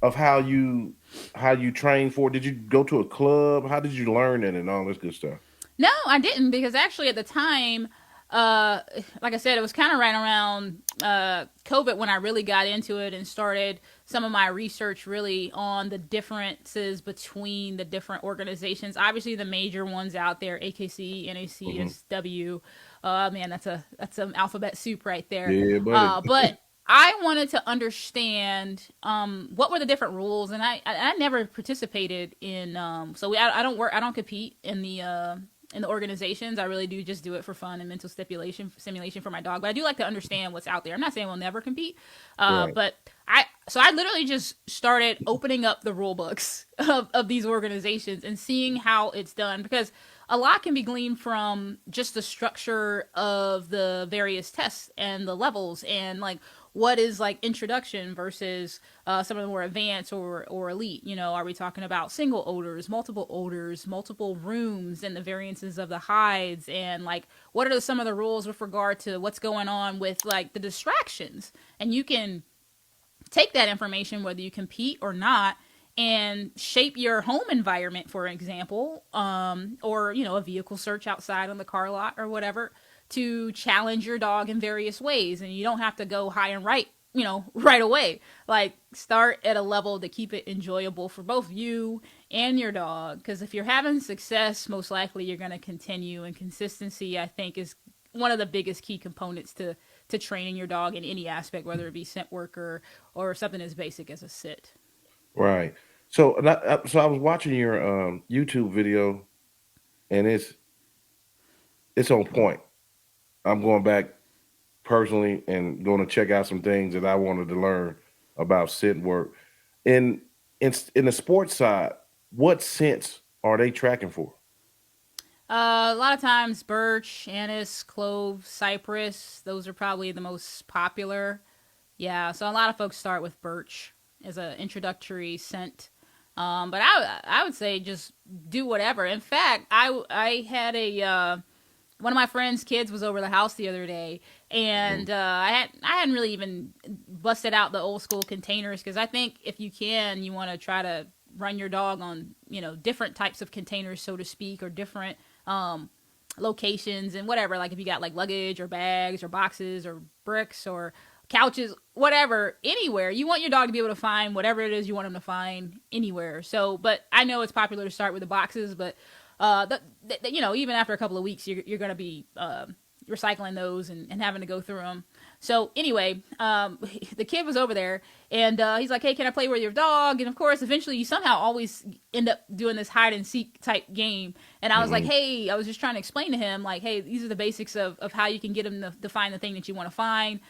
of how you train for? Did you go to a club? How did you learn it and all this good stuff? No, I didn't because actually at the time, uh, like I said, it was kind of right around COVID when I really got into it and started some of my research really on the differences between the different organizations. Obviously, the major ones out there: AKC, Hmm. NACSW. Man, that's some alphabet soup right there. Yeah, buddy. But I wanted to understand what were the different rules, and I never participated in. I don't work. I don't compete in the organizations. I really do just do it for fun and mental stipulation simulation for my dog. But I do like to understand what's out there. I'm not saying we'll never compete, Right. but I literally just started opening up the rule books of these organizations and seeing how it's done because a lot can be gleaned from just the structure of the various tests and the levels and like what is like introduction versus some of the more advanced or elite. You know, are we talking about single odors, multiple rooms, and the variances of the hides, and like what are some of the rules with regard to what's going on with like the distractions? And you can take that information, whether you compete or not, and shape your home environment, for example, or you know, a vehicle search outside on the car lot or whatever, to challenge your dog in various ways. And you don't have to go high and right, you know, right away. Like start at a level to keep it enjoyable for both you and your dog. Because if you're having success, most likely you're going to continue. And consistency, I think, is one of the biggest key components to training your dog in any aspect, whether it be scent work or something as basic as a sit. Right. So I was watching your YouTube video, and it's on point. I'm going back personally and going to check out some things that I wanted to learn about scent work. In in the sports side, what scents are they tracking for? A lot of times, birch, anise, clove, cypress. Those are probably the most popular. Yeah, so a lot of folks start with birch as an introductory scent. But I would say just do whatever. In fact, I had a one of my friend's kids was over the house the other day, Hmm. and I hadn't really even busted out the old school containers because I think if you can, you want to try to run your dog on different types of containers, so to speak, or different locations and whatever. Like if you got like luggage or bags or boxes or bricks or couches, whatever, anywhere. You want your dog to be able to find whatever it is you want him to find anywhere. So, but I know it's popular to start with the boxes, but even after a couple of weeks, you're going to be recycling those and having to go through them. So anyway, the kid was over there and he's like, "Hey, can I play with your dog?" And of course, eventually, you somehow always end up doing this hide and seek type game. And I was like, Hmm. "Hey," I was just trying to explain to him, like, "Hey, these are the basics of how you can get him to find the thing that you want to find."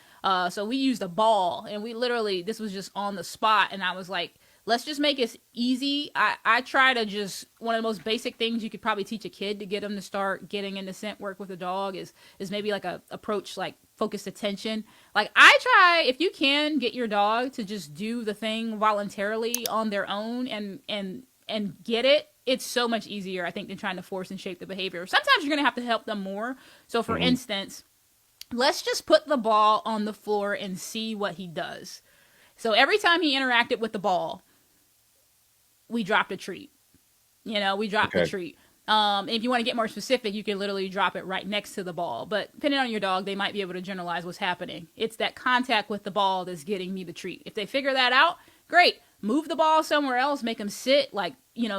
So we used a ball, and we literally this was just on the spot, and I was like, let's just make it easy. I try to just one of the most basic things you could probably teach a kid to get them to start getting into scent work with a dog is maybe like a approach like focused attention. Like I try if you can get your dog to just do the thing voluntarily on their own and get it. It's so much easier, I think, than trying to force and shape the behavior. Sometimes you're gonna have to help them more. So, for Hmm. instance, let's just put the ball on the floor and see what he does. So every time he interacted with the ball, we dropped a treat. You know, we dropped the Okay. treat. If you want to get more specific, you can literally drop it right next to the ball. But depending on your dog, they might be able to generalize what's happening. It's that contact with the ball that's getting me the treat. If they figure that out, great. Move the ball somewhere else, make them sit, like,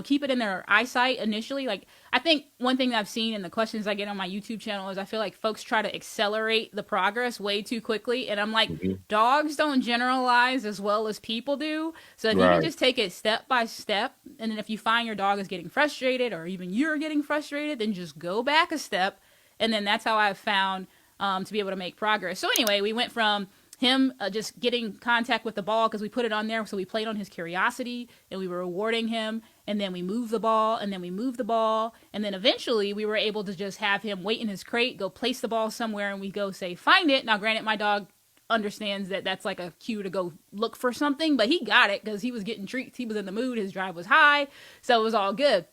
keep it in their eyesight initially. Like, I think one thing that I've seen in the questions I get on my YouTube channel is I feel like folks try to accelerate the progress way too quickly. And I'm like, Hmm. dogs don't generalize as well as people do. So if you can Right. just take it step by step, and then if you find your dog is getting frustrated or even you're getting frustrated, then just go back a step. And then that's how I've found to be able to make progress. So anyway, we went from him just getting contact with the ball because we put it on there. So we played on his curiosity and we were rewarding him. And then we moved the ball and then we moved the ball. And then eventually we were able to just have him wait in his crate, go place the ball somewhere, and we go say, find it. Now, granted, my dog understands that that's like a cue to go look for something, but he got it because he was getting treats. He was in the mood. His drive was high. So it was all good.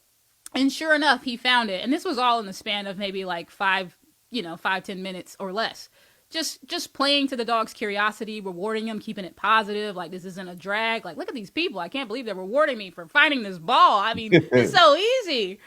And sure enough, he found it. And this was all in the span of maybe like 5, 10 minutes or less. just playing to the dog's curiosity, rewarding him, keeping it positive. Like, this isn't a drag. Like, look at these people. I can't believe they're rewarding me for finding this ball. I mean, it's so easy.